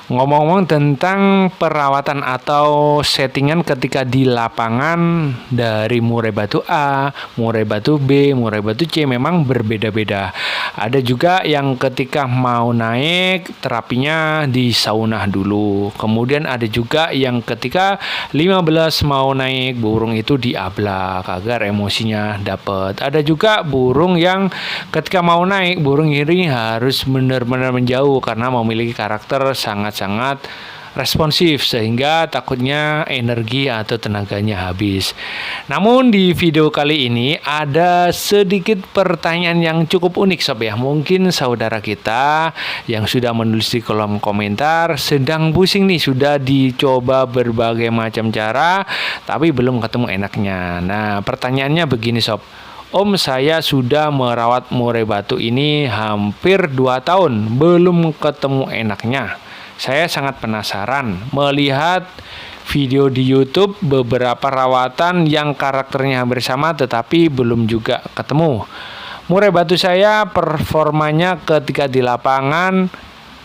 Ngomong-ngomong tentang perawatan atau settingan ketika di lapangan dari murai batu A, murai batu B, murai batu C memang berbeda-beda. Ada juga yang ketika mau naik terapinya di sauna dulu. Kemudian ada juga yang ketika 15 mau naik burung itu diablak agar emosinya dapat. Ada juga burung yang ketika mau naik burung ini harus benar-benar menjauh karena memiliki karakter sangat responsif sehingga takutnya energi atau tenaganya habis. Namun di video kali ini ada sedikit pertanyaan yang cukup unik sob ya. Mungkin saudara kita yang sudah menulis di kolom komentar sedang pusing nih, sudah dicoba berbagai macam cara tapi belum ketemu enaknya. Nah, pertanyaannya begini sob. Om, saya sudah merawat murai batu ini hampir 2 tahun belum ketemu enaknya. Saya sangat penasaran melihat video di YouTube beberapa rawatan yang karakternya hampir sama tetapi belum juga ketemu. Murai batu saya performanya ketika di lapangan,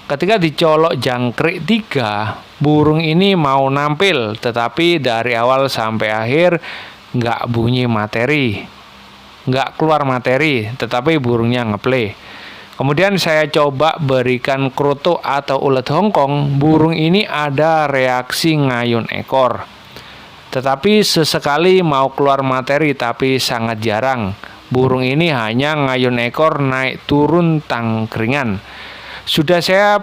ketika dicolok jangkrik 3, burung ini mau nampil tetapi dari awal sampai akhir nggak bunyi materi, nggak keluar materi tetapi burungnya ngeplay. Kemudian saya coba berikan kroto atau ulet Hongkong, burung ini ada reaksi ngayun ekor. Tetapi sesekali mau keluar materi tapi sangat jarang. Burung ini hanya ngayun ekor naik turun tangkringan. Sudah saya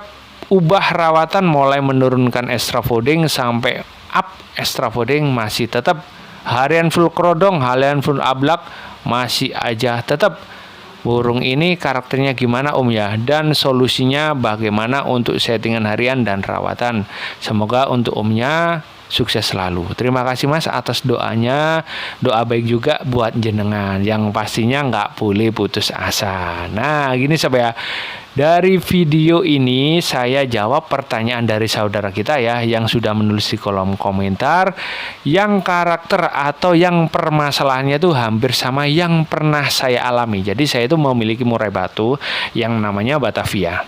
ubah rawatan mulai menurunkan extra fooding sampai up extra fooding masih tetap. Harian full krodong, harian full ablak masih aja tetap. Burung ini karakternya gimana Om ya? Dan solusinya bagaimana untuk settingan harian dan rawatan? Semoga untuk Omnya sukses selalu. Terima kasih Mas atas doanya. Doa baik juga buat jenengan. Yang pastinya nggak boleh putus asa. Nah gini sob ya. Dari video ini saya jawab pertanyaan dari saudara kita ya yang sudah menulis di kolom komentar, yang karakter atau yang permasalahannya itu hampir sama yang pernah saya alami. Jadi saya itu memiliki murai batu yang namanya Batavia.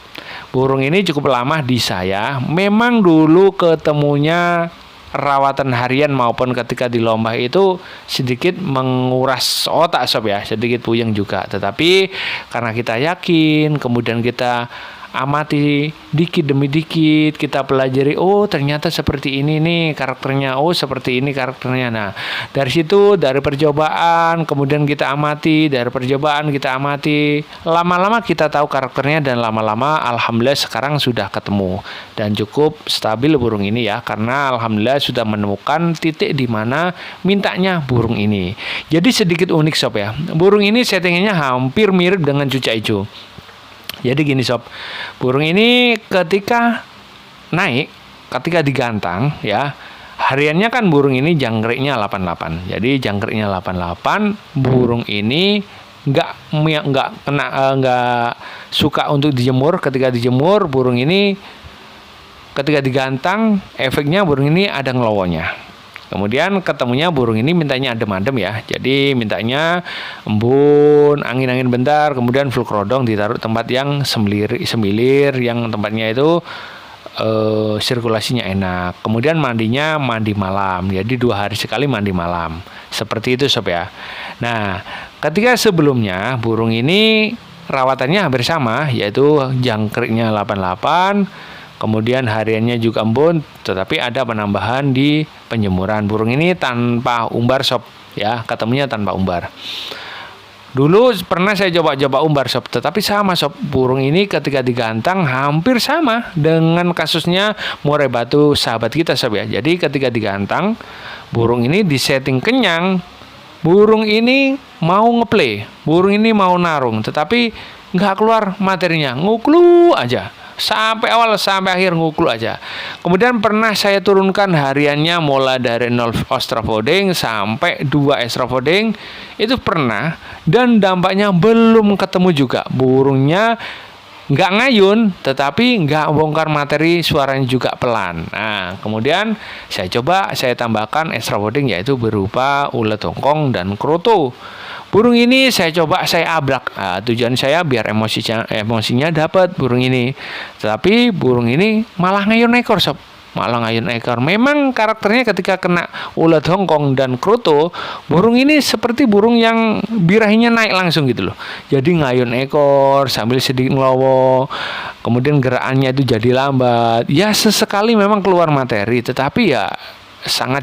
Burung ini cukup lama di saya. Memang dulu ketemunya rawatan harian maupun ketika di lomba itu sedikit menguras otak sob ya, sedikit puyeng juga. Tetapi karena kita yakin, kemudian kita amati dikit demi dikit, kita pelajari, oh ternyata seperti ini nih karakternya, oh seperti ini karakternya. Nah dari situ, dari percobaan, kemudian kita amati, dari percobaan kita amati, lama-lama kita tahu karakternya dan lama-lama alhamdulillah sekarang sudah ketemu dan cukup stabil burung ini ya, karena alhamdulillah sudah menemukan titik di mana mintanya burung ini. Jadi sedikit unik sob ya, burung ini settingannya hampir mirip dengan cucak hijau. Jadi gini sob, burung ini ketika naik, ketika digantang ya, hariannya kan burung ini jangkriknya 88. Jadi jangkriknya 88, burung ini nggak suka untuk dijemur. Ketika dijemur, burung ini ketika digantang, efeknya burung ini ada ngelowonya. Kemudian ketemunya burung ini mintanya adem-adem ya. Jadi mintanya embun, angin-angin bentar, kemudian full krodong ditaruh tempat yang semilir yang tempatnya itu sirkulasinya enak. Kemudian mandinya mandi malam. Jadi 2 hari sekali mandi malam. Seperti itu sob ya. Nah, ketika sebelumnya burung ini rawatannya hampir sama, yaitu jangkriknya 88. Kemudian hariannya juga embun, tetapi ada penambahan di penjemuran. Burung ini tanpa umbar sob ya, ketemunya tanpa umbar. Dulu pernah saya coba umbar sob, tetapi sama sob, burung ini ketika digantang hampir sama dengan kasusnya murai batu sahabat kita sob ya. Jadi ketika digantang, burung ini disetting kenyang, burung ini mau ngeplay, burung ini mau narung, tetapi nggak keluar materinya, nguklu aja. Sampai awal sampai akhir nguklu aja. Kemudian pernah saya turunkan hariannya mulai dari 0 extra fooding sampai 2 extra fooding. Itu pernah, dan dampaknya belum ketemu juga. Burungnya nggak ngayun, tetapi nggak bongkar materi, suaranya juga pelan. Nah kemudian saya tambahkan extra fooding, yaitu berupa ulet Hongkong dan kroto. Burung ini saya coba saya abrak. Nah, tujuan saya biar emosinya dapat burung ini. Tetapi burung ini malah ngayun ekor, sob. Malah ngayun ekor. Memang karakternya ketika kena ulet Hongkong dan kroto, burung ini seperti burung yang birahinya naik langsung gitu loh. Jadi ngayun ekor sambil sedikit ngelowo. Kemudian gerakannya itu jadi lambat. Ya sesekali memang keluar materi, tetapi ya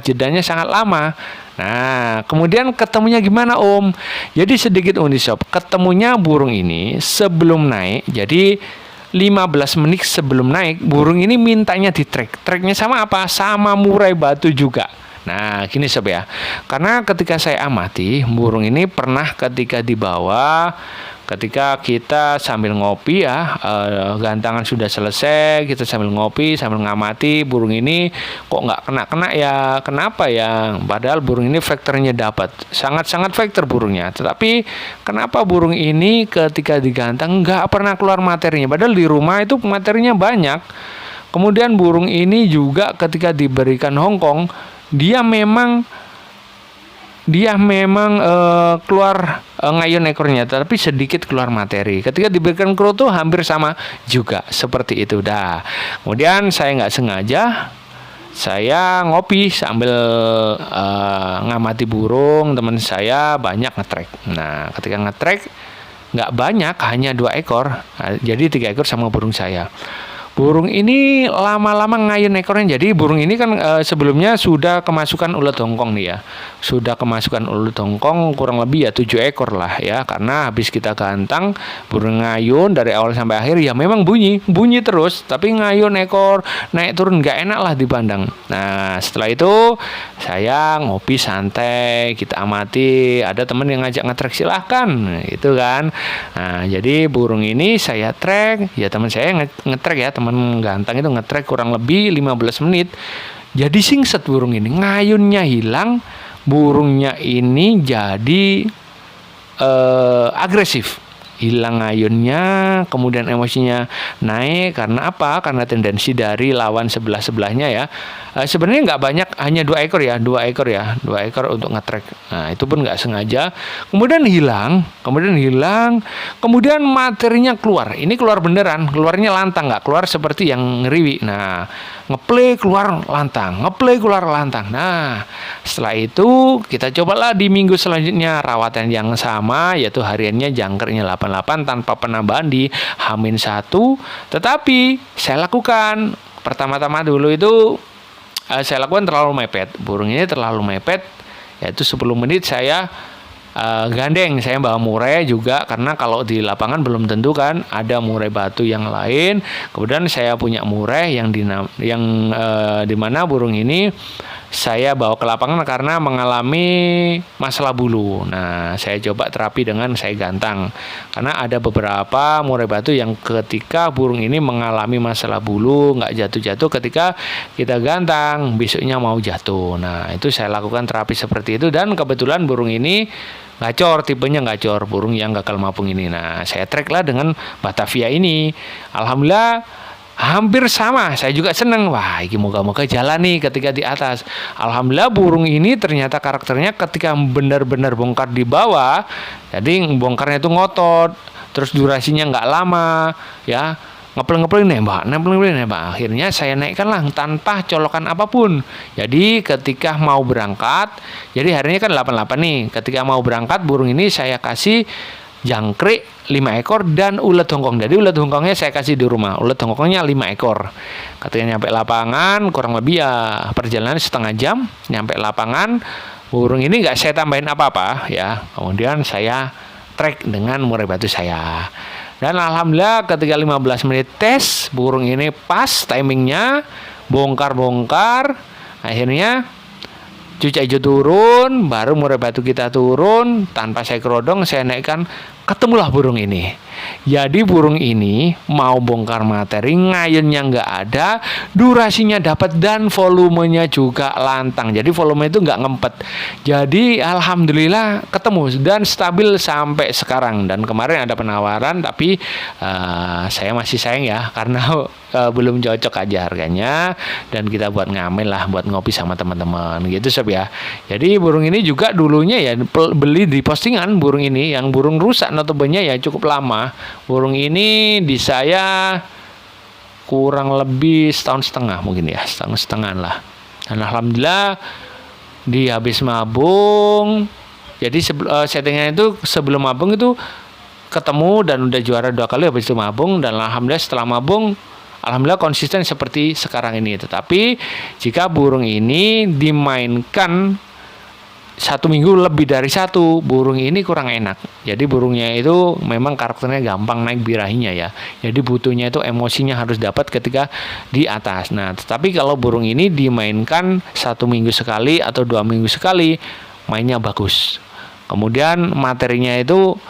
jedanya sangat lama. Nah, kemudian ketemunya gimana, Om? Jadi sedikit unik, sob. Ketemunya burung ini sebelum naik. Jadi 15 menit sebelum naik, burung ini mintanya di track. Tracknya sama apa? Sama murai batu juga. Nah, gini sob ya. Karena ketika saya amati, burung ini pernah ketika dibawa, ketika kita sambil ngopi ya, gantangan sudah selesai, kita sambil ngopi, sambil ngamati burung ini kok nggak kena-kena ya, kenapa ya? Padahal burung ini vektornya dapat, sangat-sangat vektor burungnya. Tetapi kenapa burung ini ketika digantang nggak pernah keluar materinya? Padahal di rumah itu materinya banyak. Kemudian burung ini juga ketika diberikan Hongkong, dia memang keluar ngayun ekornya, tapi sedikit keluar materi. Ketika diberikan kroto hampir sama juga seperti itu. Dah. Kemudian saya nggak sengaja saya ngopi sambil ngamati burung. Teman saya banyak ngetrek. Nah, ketika ngetrek nggak banyak, hanya 2 ekor. Nah, jadi 3 ekor sama burung saya. Burung ini lama-lama ngayun ekornya. Jadi burung ini kan sebelumnya sudah kemasukan ulet Hongkong nih ya. Sudah kemasukan ulet Hongkong kurang lebih ya 7 ekor lah ya. Karena habis kita gantang, burung ngayun dari awal sampai akhir ya memang bunyi terus. Tapi ngayun ekor naik turun nggak enak lah dipandang. Nah setelah itu saya ngopi santai, kita amati. Ada teman yang ngajak ngetrek, silahkan gitu kan. Nah jadi burung ini saya trek. Ya teman saya ngetrek ya, teman gantang itu ngetrek kurang lebih 15 menit. Jadi singset burung ini, ngayunnya hilang, burungnya ini jadi agresif, hilang ngayunnya, kemudian emosinya naik. Karena apa? Karena tendensi dari lawan sebelahnya ya. Sebenarnya nggak banyak, hanya 2 ekor ya, 2 ekor untuk ngetrek. Nah itu pun nggak sengaja. Kemudian hilang, kemudian materinya keluar. Ini keluar beneran, keluarnya lantang, nggak keluar seperti yang ngeriwi. Nah ngeplay keluar lantang. Nah setelah itu kita cobalah di minggu selanjutnya rawatan yang sama, yaitu hariannya jangkernya 88 tanpa penambahan di H-1. Tetapi saya lakukan pertama-tama dulu itu saya lakukan terlalu mepet. Burung ini terlalu mepet, yaitu 10 menit saya gandeng. Saya bawa murai juga, karena kalau di lapangan belum tentu kan ada murai batu yang lain. Kemudian saya punya murai yang di mana burung ini saya bawa ke lapangan karena mengalami masalah bulu. Nah, saya coba terapi dengan saya gantang. Karena ada beberapa murai batu yang ketika burung ini mengalami masalah bulu, nggak jatuh-jatuh ketika kita gantang, besoknya mau jatuh. Nah, itu saya lakukan terapi seperti itu. Dan kebetulan burung ini gacor, tipenya gacor, burung yang gagal mapung ini. Nah, saya track lah dengan Batavia ini. Alhamdulillah hampir sama, saya juga seneng. Wah, ini moga-moga jalan nih ketika di atas. Alhamdulillah burung ini ternyata karakternya ketika benar-benar bongkar di bawah, jadi bongkarnya itu ngotot, terus durasinya nggak lama, ya ngepel nembak. Akhirnya saya naikkan lah tanpa colokan apapun. Jadi ketika mau berangkat, jadi harinya kan 88 nih. Ketika mau berangkat, burung ini saya kasih jangkrik 5 ekor dan ulet Hongkong. Jadi ulet Hongkongnya saya kasih di rumah. Ulet Hongkongnya 5 ekor. Ketika nyampe lapangan kurang lebih ya perjalanan setengah jam. Nyampe lapangan, burung ini nggak saya tambahin apa-apa ya. Kemudian saya track dengan murai batu saya. Dan alhamdulillah ketika 15 menit tes, burung ini pas timingnya, bongkar. Akhirnya cucak hijau turun, baru murai batu kita turun. Tanpa saya kerodong, saya naikkan ketemulah burung ini. Jadi burung ini mau bongkar materi, ngayunnya nggak ada, durasinya dapat dan volumenya juga lantang. Jadi volume itu nggak ngempet. Jadi alhamdulillah ketemu dan stabil sampai sekarang. Dan kemarin ada penawaran, tapi saya masih sayang ya karena belum cocok aja harganya, dan kita buat ngamen lah, buat ngopi sama teman-teman gitu sob ya. Jadi burung ini juga dulunya ya beli di postingan burung ini, yang burung rusak notabene ya cukup lama. Burung ini di saya kurang lebih setahun setengah mungkin ya, setahun setengah lah. Dan alhamdulillah di habis mabung. Jadi settingan itu sebelum mabung itu ketemu dan udah juara 2 kali habis itu mabung, dan alhamdulillah setelah mabung alhamdulillah konsisten seperti sekarang ini. Tetapi jika burung ini dimainkan 1 minggu lebih dari 1, burung ini kurang enak. Jadi burungnya itu memang karakternya gampang naik birahinya ya. Jadi butuhnya itu emosinya harus dapat ketika di atas. Nah, tetapi kalau burung ini dimainkan 1 minggu sekali atau 2 minggu sekali, mainnya bagus. Kemudian materinya itu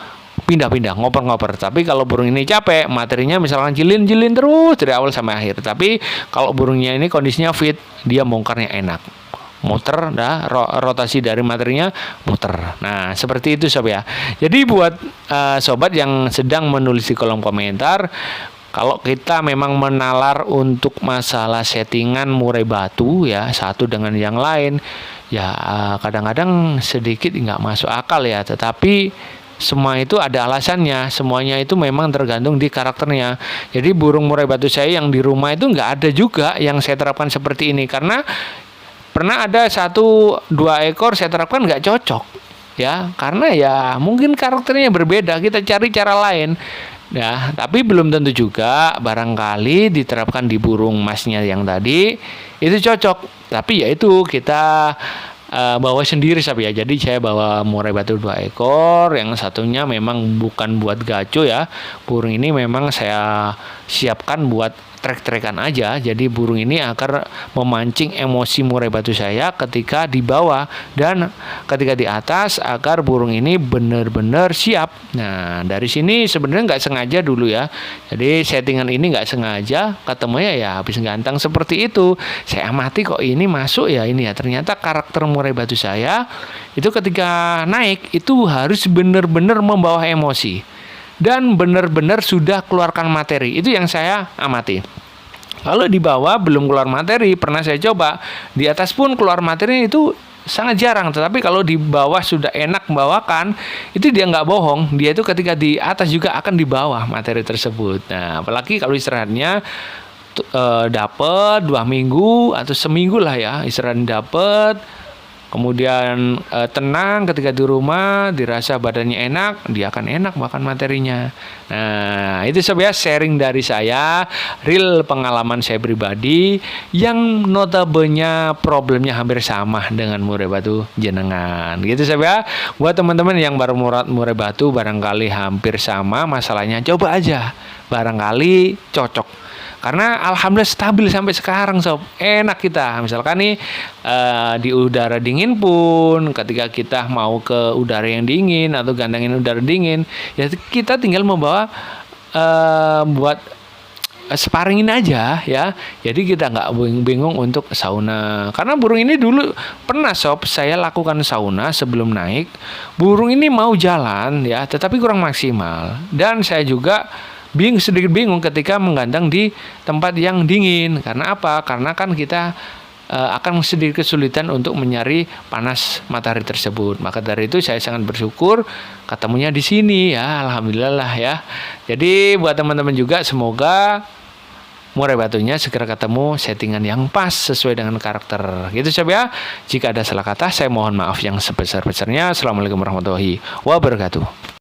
pindah-pindah, ngoper-ngoper. Tapi kalau burung ini capek, materinya misalkan jilin-jilin terus dari awal sampai akhir. Tapi kalau burungnya ini kondisinya fit, dia bongkarnya enak. Muter, rotasi dari materinya muter. Nah, seperti itu sob ya. Jadi buat sobat yang sedang menulis di kolom komentar, kalau kita memang menalar untuk masalah settingan murai batu ya, satu dengan yang lain, ya kadang-kadang sedikit nggak masuk akal ya. Tetapi semua itu ada alasannya, semuanya itu memang tergantung di karakternya. Jadi burung murai batu saya yang di rumah itu nggak ada juga yang saya terapkan seperti ini, karena pernah ada 1-2 ekor saya terapkan nggak cocok ya, karena ya mungkin karakternya berbeda, kita cari cara lain ya. Tapi belum tentu juga barangkali diterapkan di burung masnya yang tadi itu cocok. Tapi ya itu kita bawa sendiri sapi ya. Jadi saya bawa murai batu 2 ekor, yang satunya memang bukan buat gaco ya. Burung ini memang saya siapkan buat trek-trekan aja. Jadi burung ini akan memancing emosi murai batu saya ketika di bawah dan ketika di atas, agar burung ini benar-benar siap. Nah, dari sini sebenarnya nggak sengaja dulu ya. Jadi settingan ini nggak sengaja, ketemunya ya habis ganteng seperti itu. Saya amati kok ini masuk ya ini ya. Ternyata karakter murai batu saya itu ketika naik itu harus benar-benar membawa emosi dan benar-benar sudah keluarkan materi. Itu yang saya amati. Kalau di bawah belum keluar materi, pernah saya coba, di atas pun keluar materi itu sangat jarang. Tetapi kalau di bawah sudah enak membawakan, itu dia nggak bohong. Dia itu ketika di atas juga akan dibawa materi tersebut. Nah, apalagi kalau istirahatnya dapat 2 minggu atau seminggu lah ya, istirahat dapat. Kemudian tenang ketika di rumah, dirasa badannya enak, dia akan enak makan materinya. Nah, itu sebenarnya sharing dari saya, real pengalaman saya pribadi yang notabene problemnya hampir sama dengan murai batu jenengan. Gitu sebenarnya. Buat teman-teman yang baru murai batu barangkali hampir sama masalahnya, coba aja. Barangkali cocok. Karena alhamdulillah stabil sampai sekarang sob, enak kita. Misalkan nih di udara dingin pun, ketika kita mau ke udara yang dingin atau gantengin udara dingin, ya kita tinggal membawa buat sparingin aja ya. Jadi kita nggak bingung untuk sauna. Karena burung ini dulu pernah sob saya lakukan sauna sebelum naik. Burung ini mau jalan ya, tetapi kurang maksimal. Dan saya juga sedikit bingung ketika menggantang di tempat yang dingin. Karena apa? Karena kan kita akan sedikit kesulitan untuk menyari panas matahari tersebut. Maka dari itu saya sangat bersyukur ketemunya di sini ya, alhamdulillah lah ya. Jadi buat teman-teman juga semoga murai batunya segera ketemu settingan yang pas sesuai dengan karakter. Gitu sob ya. Jika ada salah kata saya mohon maaf yang sebesar-besarnya. Assalamualaikum warahmatullahi wabarakatuh.